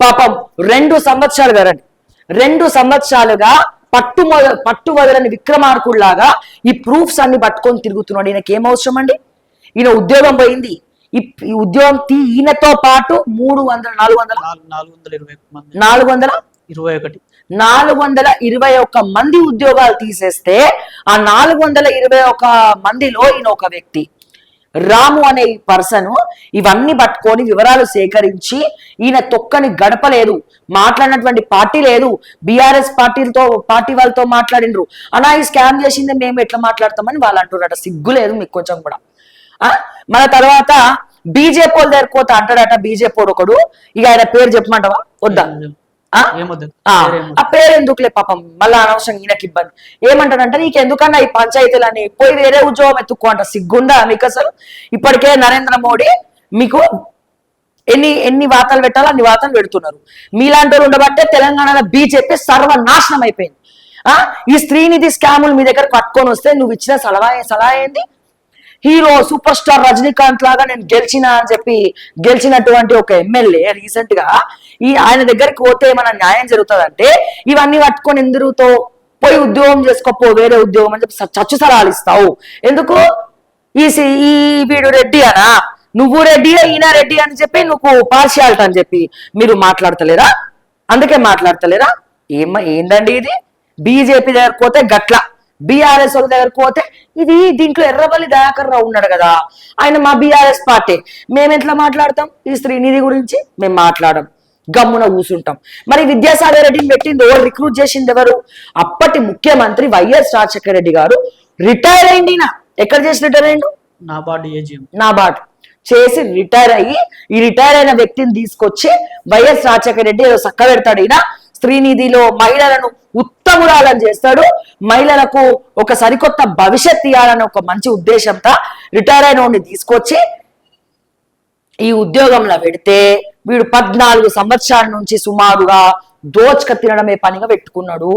పాపం 2 సంవత్సరాలు కదండి 2 సంవత్సరాలుగా పట్టు వదలని విక్రమార్కుల్లాగా ఈ ప్రూఫ్స్ అన్ని పట్టుకొని తిరుగుతున్నాడు. ఈయనకి ఏం అవసరం అండి? ఈయన ఉద్యోగం పోయింది. ఈ ఉద్యోగం ఈయనతో పాటు 421 మంది ఉద్యోగాలు తీసేస్తే ఆ 421 మందిలో ఈయన ఒక వ్యక్తి రాము అనే పర్సన్ ఇవన్నీ పట్టుకొని వివరాలు సేకరించి ఈయన తొక్కని గడపలేదు, మాట్లాడినటువంటి పార్టీ లేదు. బీఆర్ఎస్ పార్టీ వాళ్ళతో మాట్లాడిండ్రు. అలా ఈ స్కామ్ చేసింది మేము ఎట్లా మాట్లాడతామని వాళ్ళు అంటున్నారట. సిగ్గు లేదు మీకు కొంచెం కూడా. మన తర్వాత బీజేపీ వాళ్ళ దగ్గర పోతా అంటాడట బీజేపీ ఒకడు. ఇక ఆయన పేరు చెప్పమంటావా వద్దా? ఆ పేరు ఎందుకులే పాపం, మళ్ళా అనవసరం ఈయనకి ఇబ్బంది. ఏమంటాడంటే నీకు ఎందుకన్నా ఈ పంచాయతీలని పోయి వేరే ఉద్యోగం ఎత్తుక్కో అంట. సిగ్గుందా మీకు అసలు? ఇప్పటికే నరేంద్ర మోడీ మీకు ఎన్ని వార్తలు పెట్టాలో అన్ని వార్తలు పెడుతున్నారు. మీలాంటి వాళ్ళు ఉండబట్టే తెలంగాణలో బీజేపీ సర్వనాశనం అయిపోయింది. ఈ స్త్రీనిధి స్కాములు మీ దగ్గర పట్టుకొని వస్తే నువ్వు ఇచ్చిన సలహా ఏంది? హీరో సూపర్ స్టార్ రజనీకాంత్ లాగా నేను గెలిచిన అని చెప్పి గెలిచినటువంటి ఒక ఎమ్మెల్యే రీసెంట్ గా ఆయన దగ్గరికి పోతే ఏమైనా న్యాయం జరుగుతుందంటే ఇవన్నీ పట్టుకొని ఎందుతో పోయి ఉద్యోగం చేసుకోపో వేరే ఉద్యోగం అని చెప్పి చచ్చు సలహాలు ఇస్తావు ఎందుకు? ఈ వీడు రెడ్డి అనా, నువ్వు రెడ్డి ఈయన రెడ్డి అని చెప్పి నువ్వు పార్షియాలిటీ అని చెప్పి మీరు మాట్లాడతలేరా? అందుకే మాట్లాడతలేరా? ఏందండి ఇది? బీజేపీ దగ్గరకు పోతే గట్ల, బీఆర్ఎస్ వాళ్ళ దగ్గరకు పోతే ఇది దీంట్లో ఎర్రబల్లి దయాకర్ రావు ఉన్నాడు కదా, ఆయన మా బీఆర్ఎస్ పార్టీ. మేము ఎట్లా మాట్లాడతాం ఈ శ్రీనిధి గురించి? మేము మాట్లాడం, గమ్మున కూర్చుంటాం. మరి విద్యాసాగర్ రెడ్డిని పెట్టింది ఎవరు, రిక్రూట్ చేసింది ఎవరు? అప్పటి ముఖ్యమంత్రి వైఎస్ రాజశేఖర రెడ్డి గారు. రిటైర్ అయింది. ఎక్కడ చేసి రిటైర్ అయ్యిండు? నాబార్డు చేసి రిటైర్ అయ్యి ఈ రిటైర్ అయిన వ్యక్తిని తీసుకొచ్చి వైఎస్ రాజశేఖర రెడ్డి ఏదో చక్క పెడతాడు. ఈయన స్త్రీనిధిలో మహిళలను ఉత్తమురాలని చేస్తాడు, మహిళలకు ఒక సరికొత్త భవిష్యత్ ఇవ్వాలని ఒక మంచి ఉద్దేశంతో రిటైర్ అయిన వాడిని తీసుకొచ్చి ఈ ఉద్యోగంలో పెడితే వీడు 14 సంవత్సరాల నుంచి సుమారుగా దోచుక తినడమే పనిగా పెట్టుకున్నాడు.